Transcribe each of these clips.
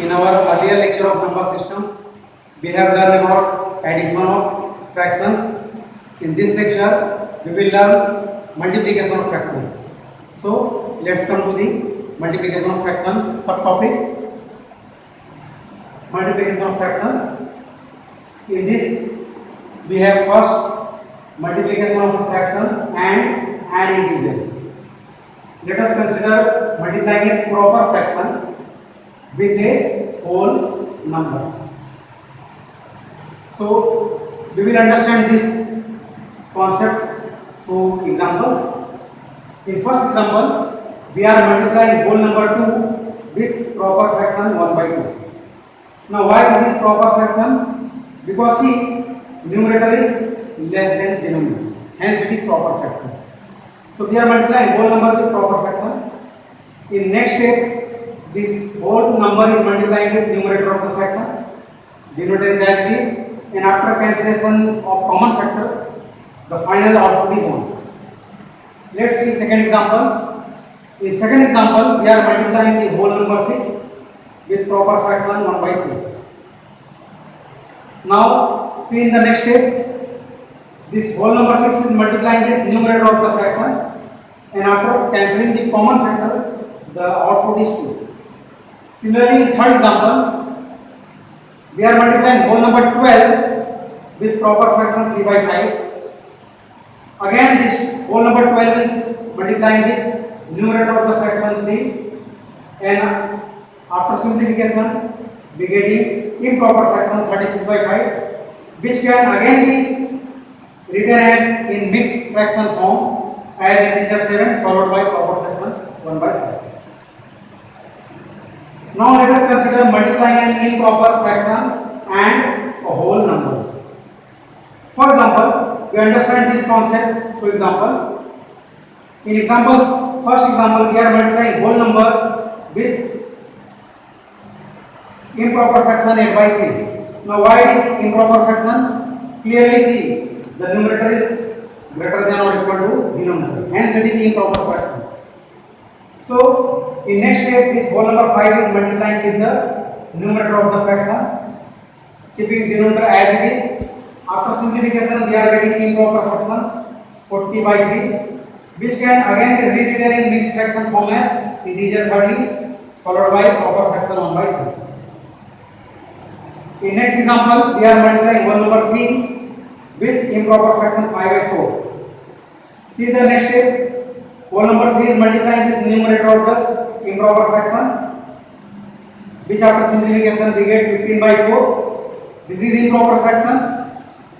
In our earlier lecture of number systems, we have learned about addition of fractions. In this lecture, we will learn multiplication of fractions. So, let's come to the multiplication of fractions subtopic. Multiplication of fractions. In this, we have first multiplication of a fraction and an integer. Let us consider multiplying a proper fraction with a whole number. So, we will understand this concept through examples. In first example, we are multiplying whole number 2 with proper fraction 1 by 2. Now, why this is proper fraction? Because see, numerator is less than denominator. Hence, it is proper fraction. So, we are multiplying whole number with proper fraction. In next step, this whole number is multiplied with numerator of the fraction. Denominator is as it is. And after cancellation of common factor, the final output is 1. Let's see second example. In second example, we are multiplying the whole number 6 with proper fraction 1 by 3. Now, see in the next step, this whole number 6 is multiplying with numerator of the fraction, and after cancelling the common factor, the output is 2. Similarly, in third example, we are multiplying whole number 12 with proper fraction 3 by 5. Again, this whole number 12 is multiplying with numerator of the fraction 3, and after simplification, we getting improper fraction 36 by 5, which can again be written as in mixed fraction form as integer 7 followed by proper fraction 1 by 5. Now let us consider multiplying an improper fraction and a whole number. For example, we understand this concept through example. In examples, first example, we are multiplying whole number with improper fraction 8 by 3. Now why it is improper fraction? Clearly see, the numerator is greater than or equal to denominator. Hence it is improper fraction. So, in next step, this whole number 5 is multiplying with the numerator of the fraction, keeping denominator as it is. After simplification, we are getting improper fraction 40 by 3, which can again be rewritten in mixed fraction form as integer 30 followed by proper fraction 1 by 3. In next example, we are multiplying whole number 3 with improper fraction 5 by 4. See the next step. Whole number 3 is multiplying with numerator of the improper fraction, which after simplification we get 15 by 4. This is improper fraction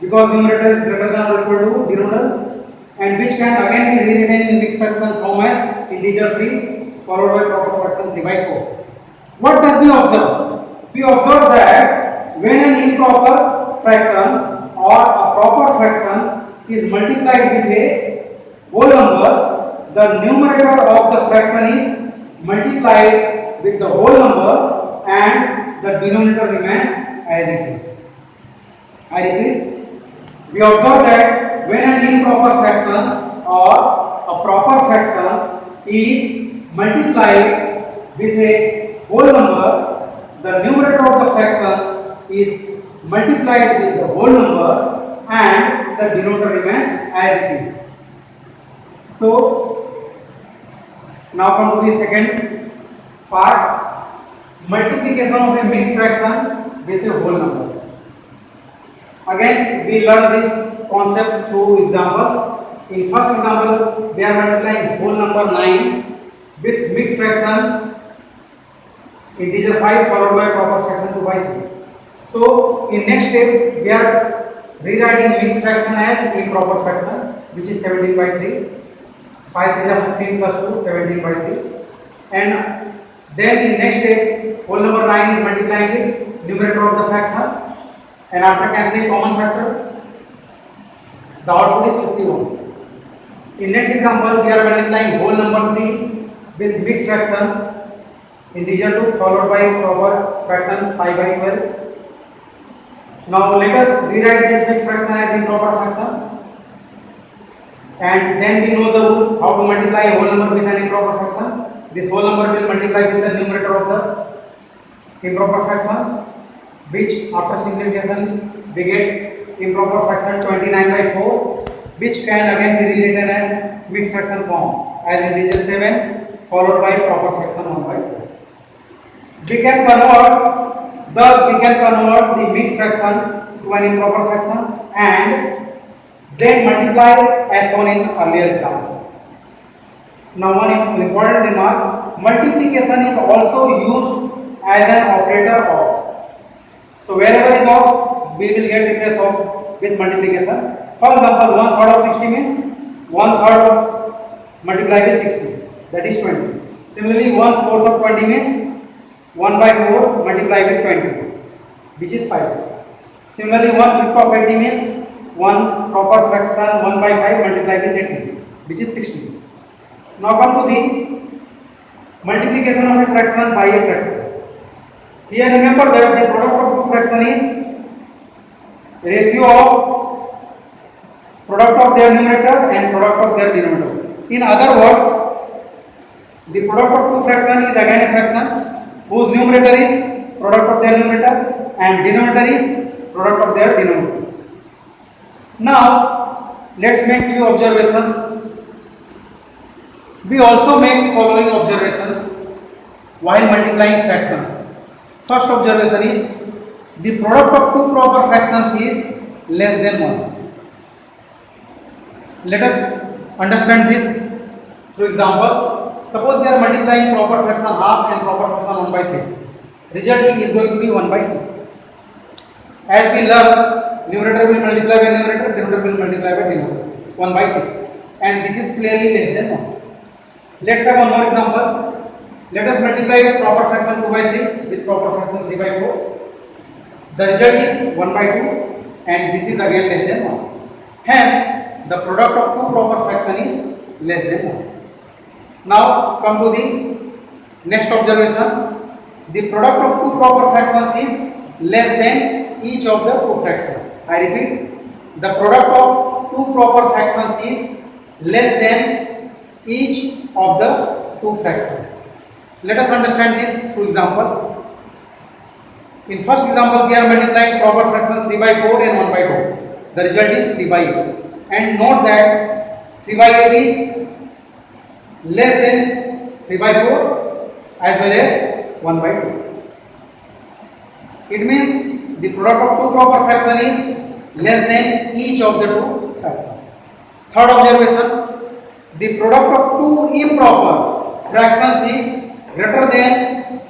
because numerator is greater than or equal to denominator, and which can again be rewritten in mixed fraction form as integer 3 followed by proper fraction 3 by 4. What does we observe? We observe that when an improper fraction or a proper fraction is multiplied with a whole number, the numerator of the fraction is multiplied with the whole number and the denominator remains as it is. I repeat, we observe that when an improper fraction or a proper fraction is multiplied with a whole number, the numerator of the fraction is multiplied with the whole number and the denominator remains as it is. So, now come to the second part, multiplication of a mixed fraction with a whole number. Again, we learn this concept through examples. In first example, we are multiplying whole number 9 with mixed fraction integer 5 followed by proper fraction 2 by 3. So, in next step, we are rewriting mixed fraction as improper fraction, which is 17 by 3. 5 is 15 plus 2, 17 by 3. And then in next step, whole number 9 is multiplying with numerator of the fraction, and after cancelling common factor, the output is 51. In next example, we are multiplying whole number 3 with mixed fraction integer 2 followed by proper fraction 5 by 12. Now let us rewrite this mixed fraction as improper fraction. And then we know the rule how to multiply a whole number with an improper fraction. This whole number will multiply with the numerator of the improper fraction which after simplification we get improper fraction 29 by 4 which can again be rewritten as mixed fraction form as integer 7 followed by proper fraction 1 by 4. We can convert the mixed fraction to an improper fraction and then multiply as shown in earlier example. Now one important remark, multiplication is also used as an operator of. So wherever is of, we will get replace of with multiplication. For example, 1/3 of 60 means 1/3 of multiplied with 60, that is 20. Similarly, 1/4 of 20 means 1 by 4 multiplied with 20, which is 5. Similarly, 1/5 of 80 means 1 proper fraction 1 by 5 multiplied with 80, which is 60. Now come to the multiplication of a fraction by a fraction. Here remember that the product of two fraction is ratio of product of their numerator and product of their denominator. In other words, the product of two fraction is again a fraction whose numerator is product of their numerator and denominator is product of their denominator. Now let's make few observations. We also make following observations while multiplying fractions. First observation is the product of two proper fractions is less than 1. Let us understand this through examples. Suppose we are multiplying proper fraction half and proper fraction 1 by 3. Result is going to be 1 by 6. As we learn, numerator will multiply by numerator, denominator will multiply by denominator. 1 by 6. And this is clearly less than 1. Let's have one more example. Let us multiply proper fraction 2 by 3 with proper fraction 3 by 4. The result is 1 by 2 and this is again less than 1. Hence, the product of two proper fraction is less than 1. Now come to the next observation. The product of two proper fractions is less than each of the two fractions. I repeat, the product of two proper fractions is less than each of the two fractions. Let us understand this through examples. In first example, we are multiplying proper fraction 3 by 4 and 1 by 2. The result is 3 by 8. And note that 3 by 8 is less than 3 by 4 as well as 1 by 2. It means the product of two proper fraction is less than each of the two fractions. Third observation, the product of two improper fractions is greater than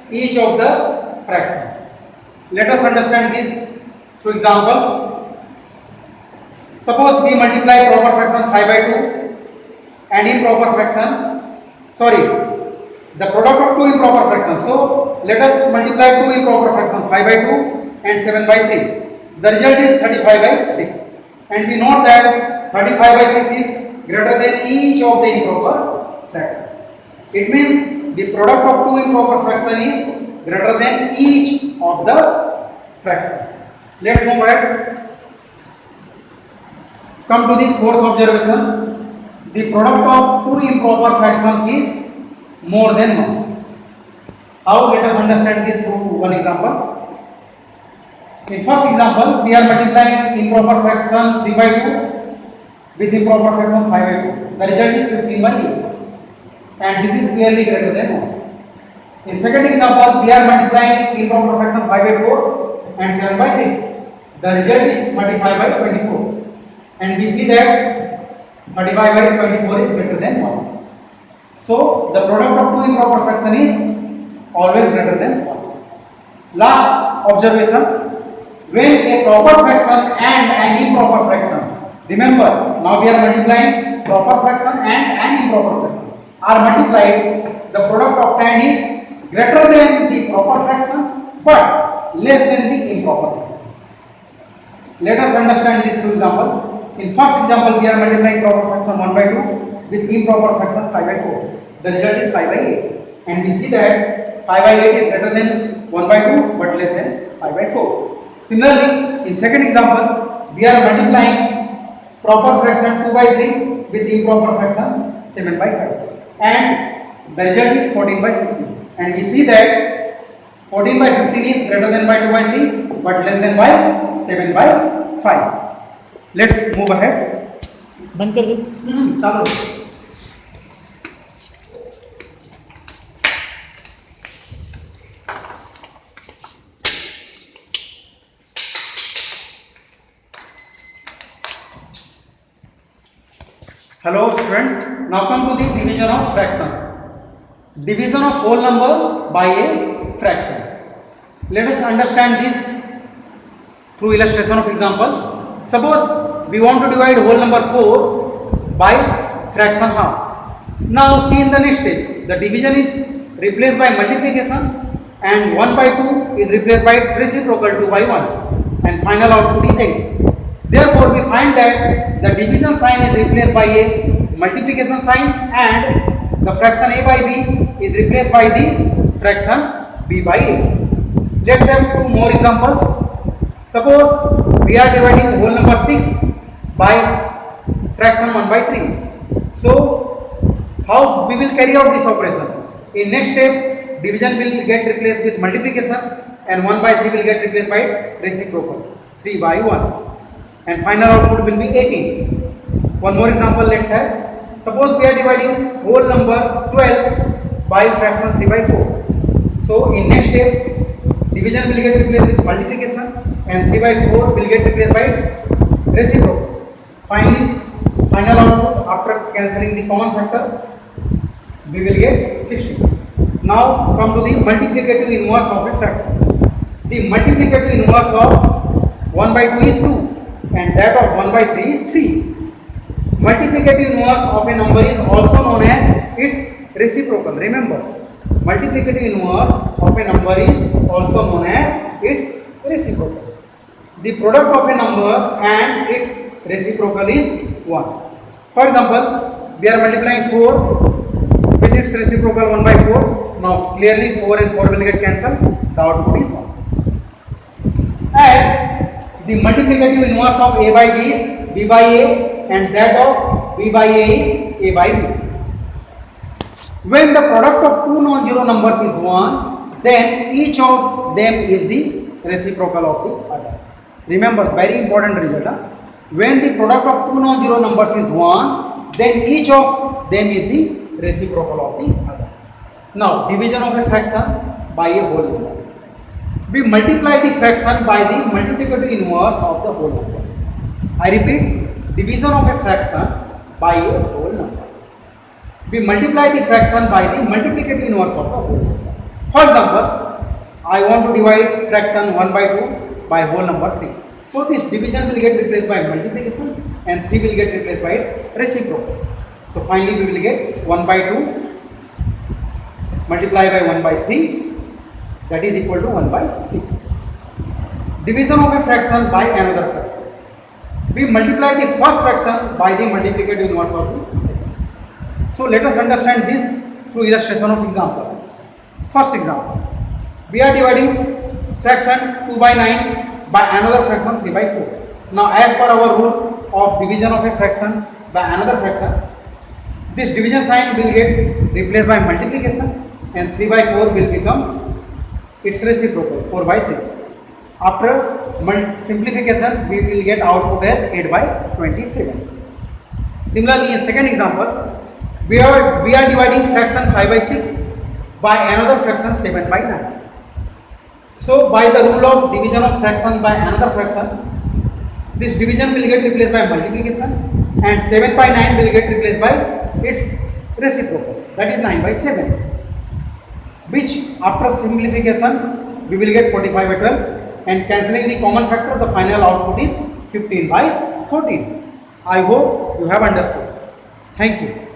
each of the fractions. Let us understand this through examples. Suppose we multiply proper fraction 5 by 2 and improper fraction, the product of two improper fractions. So let us multiply two improper fractions 5 by 2 and 7 by 3. The result is 35 by 6. And we note that 35 by 6 is greater than each of the improper fractions. It means the product of two improper fraction is greater than each of the fractions. Let's move ahead. Come to the fourth observation. The product of two improper fractions is more than 1. How? Let us understand this through one example. In first example, we are multiplying improper fraction 3 by 2 with improper fraction 5 by 4. The result is 15 by 8. And this is clearly greater than 1. In second example, we are multiplying improper fraction 5 by 4 and 7 by 6. The result is 35 by 24. And we see that 35 by 24 is greater than 1. So, the product of two improper fraction is always greater than 1. Last observation, when a proper fraction and an improper fraction, remember, now we are multiplying proper fraction and an improper fraction, are multiplied, the product obtained is greater than the proper fraction but less than the improper fraction. Let us understand this through example. In first example, we are multiplying proper fraction 1 by 2 with improper fraction 5 by 4. The result is 5 by 8. And we see that 5 by 8 is greater than 1 by 2 but less than 5 by 4. Similarly, in second example, we are multiplying proper fraction 2 by 3 with improper fraction 7 by 5. And the result is 14 by 15. And we see that 14 by 15 is greater than by 2 by 3 but less than by 7 by 5. Let's move ahead. बंद कर दो. चालो. Hello students, now come to the division of fractions. Division of whole number by a fraction. Let us understand this through illustration of example. Suppose we want to divide whole number 4 by fraction half. Now see in the next step, the division is replaced by multiplication and 1 by 2 is replaced by its reciprocal 2 by 1 and final output is 8. Therefore we find that the division sign is replaced by a multiplication sign and the fraction a by b is replaced by the fraction b by a. Let's have two more examples. Suppose we are dividing whole number 6 by fraction 1 by 3. So how we will carry out this operation? In next step, division will get replaced with multiplication and 1 by 3 will get replaced by its reciprocal 3 by 1 and final output will be 18. One more example let's have. Suppose we are dividing whole number 12 by fraction 3 by 4. So in next step, division will get replaced with multiplication and 3 by 4 will get replaced by its reciprocal. Finally, final output after cancelling the common factor, we will get 16. Now come to the multiplicative inverse of a fraction. The multiplicative inverse of 1 by 2 is 2 and that of 1 by 3 is 3. Multiplicative inverse of a number is also known as its reciprocal. Remember, multiplicative inverse of a number is also known as its reciprocal. The product of a number and its reciprocal is 1. For example, we are multiplying 4 with its reciprocal 1 by 4. Now clearly 4 and 4 will get cancelled. The output is 1. As the multiplicative inverse of a by b is b by a and that of b by a is a by b. When the product of two non-zero numbers is 1, then each of them is the reciprocal of the other. Remember, very important result. When the product of two non-zero numbers is 1, then each of them is the reciprocal of the other. Now, division of a fraction by a whole number. We multiply the fraction by the multiplicative inverse of the whole number. I repeat, division of a fraction by a whole number. We multiply the fraction by the multiplicative inverse of the whole number. For example, I want to divide fraction 1 by 2 by whole number 3. So this division will get replaced by multiplication and 3 will get replaced by its reciprocal. So finally we will get 1 by 2 multiplied by 1 by 3, that is equal to 1 by 6. Division of a fraction by another fraction. We multiply the first fraction by the multiplicative inverse of the second. So let us understand this through illustration of example. First example, we are dividing fraction 2 by 9 by another fraction 3 by 4. Now as per our rule of division of a fraction by another fraction, this division sign will get replaced by multiplication and 3 by 4 will become its reciprocal 4 by 3. After simplification, we will get output as 8 by 27. Similarly, in second example, we are dividing fraction 5 by 6 by another fraction 7 by 9. So by the rule of division of fraction by another fraction, this division will get replaced by multiplication and 7 by 9 will get replaced by its reciprocal, that is 9 by 7, which after simplification we will get 45 by 12 and cancelling the common factor, the final output is 15 by 14. I hope you have understood. Thank you.